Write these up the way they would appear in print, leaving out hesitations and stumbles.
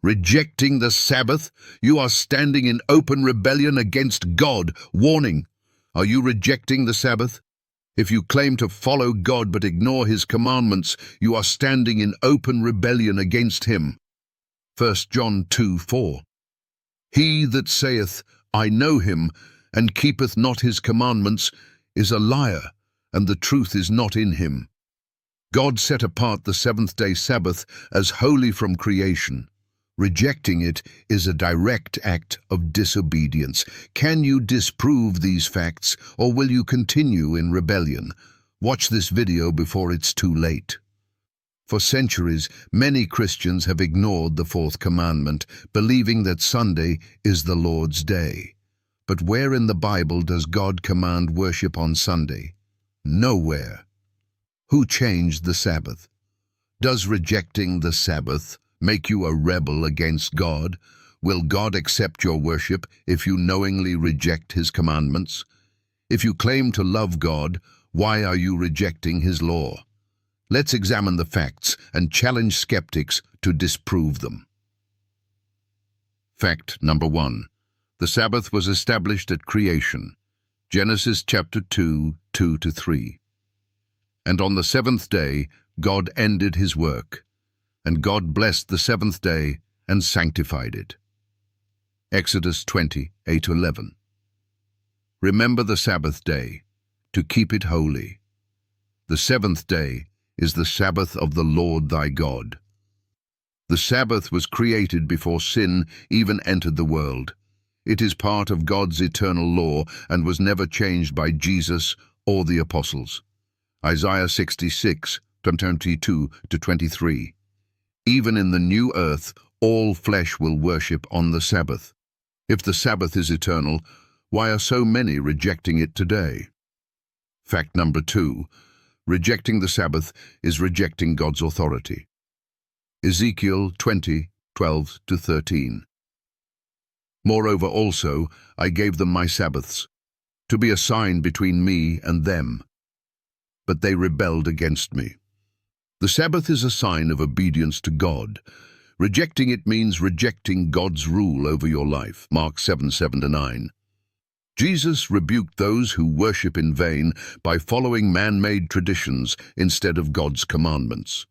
Rejecting the Sabbath, you are standing in open rebellion against God. Warning: are you rejecting the Sabbath? If you claim to follow God but ignore His commandments, you are standing in open rebellion against Him. 1 John 2:4. He that saith, I know Him, and keepeth not His commandments, is a liar, and the truth is not in him. God set apart the seventh-day Sabbath as holy from creation. Rejecting it is a direct act of disobedience. Can you disprove these facts, or will you continue in rebellion? Watch this video before it's too late. For centuries, many Christians have ignored the fourth commandment, believing that Sunday is the Lord's day. But where in the Bible does God command worship on Sunday? Nowhere. Who changed the Sabbath? Does rejecting the Sabbath make you a rebel against God? Will God accept your worship if you knowingly reject His commandments? If you claim to love God, why are you rejecting His law? Let's examine the facts and challenge skeptics to disprove them. Fact number 1. The Sabbath was established at creation. Genesis chapter 2, 2-3. And on the seventh day, God ended His work. And God blessed the seventh day and sanctified it. Exodus 20, 8-11. Remember the Sabbath day, to keep it holy. The seventh day is the Sabbath of the Lord thy God. The Sabbath was created before sin even entered the world. It is part of God's eternal law and was never changed by Jesus or the apostles. Isaiah 66, 22-23. Even in the new earth, all flesh will worship on the Sabbath. If the Sabbath is eternal, why are so many rejecting it today? Fact number 2. Rejecting the Sabbath is rejecting God's authority. Ezekiel 20, 12-13. Moreover also, I gave them my Sabbaths, to be a sign between me and them. But they rebelled against me. The Sabbath is a sign of obedience to God. Rejecting it means rejecting God's rule over your life. Mark 7, 7-9. Jesus rebuked those who worship in vain by following man-made traditions instead of God's commandments.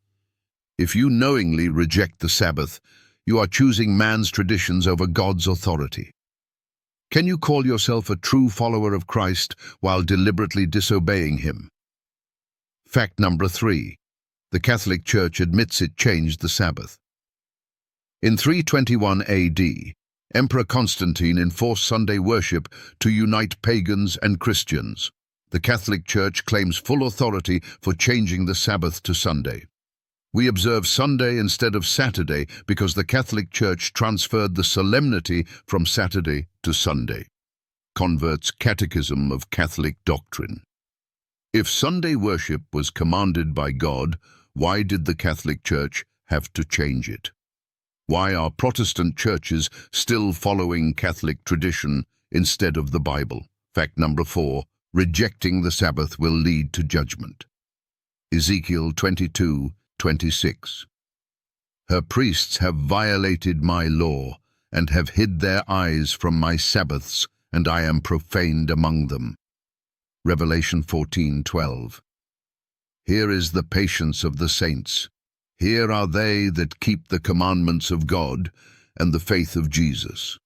If you knowingly reject the Sabbath, you are choosing man's traditions over God's authority. Can you call yourself a true follower of Christ while deliberately disobeying Him? Fact number 3. The Catholic Church admits it changed the Sabbath. In 321 AD, Emperor Constantine enforced Sunday worship to unite pagans and Christians. The Catholic Church claims full authority for changing the Sabbath to Sunday. We observe Sunday instead of Saturday because the Catholic Church transferred the solemnity from Saturday to Sunday. Convert's Catechism of Catholic Doctrine. If Sunday worship was commanded by God, why did the Catholic Church have to change it? Why are Protestant churches still following Catholic tradition instead of the Bible? Fact number 4. Rejecting the Sabbath will lead to judgment. Ezekiel 22, 26. Her priests have violated my law and have hid their eyes from my Sabbaths, and I am profaned among them. Revelation 14:12. Here is the patience of the saints. Here are they that keep the commandments of God and the faith of Jesus.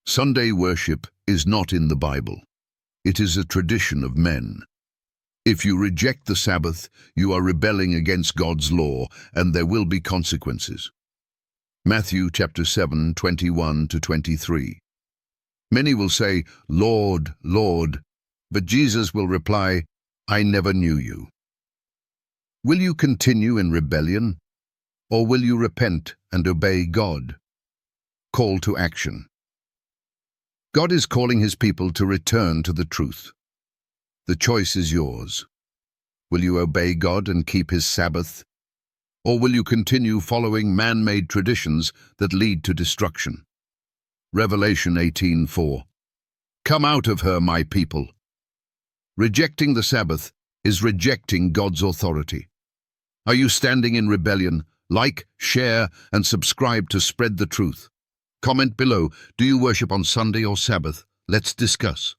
Sunday worship is not in the Bible. It is a tradition of men. If you reject the Sabbath, you are rebelling against God's law, and there will be consequences. Matthew chapter 7, 21-23. Many will say, Lord, Lord, but Jesus will reply, I never knew you. Will you continue in rebellion, or will you repent and obey God? Call to action. God is calling His people to return to the truth. The choice is yours. Will you obey God and keep His Sabbath, or will you continue following man-made traditions that lead to destruction? Revelation 18:4. Come out of her, my people. Rejecting the Sabbath is rejecting God's authority. Are you standing in rebellion, Like, share, and subscribe to spread the truth. Comment below, do you worship on Sunday or Sabbath? Let's discuss.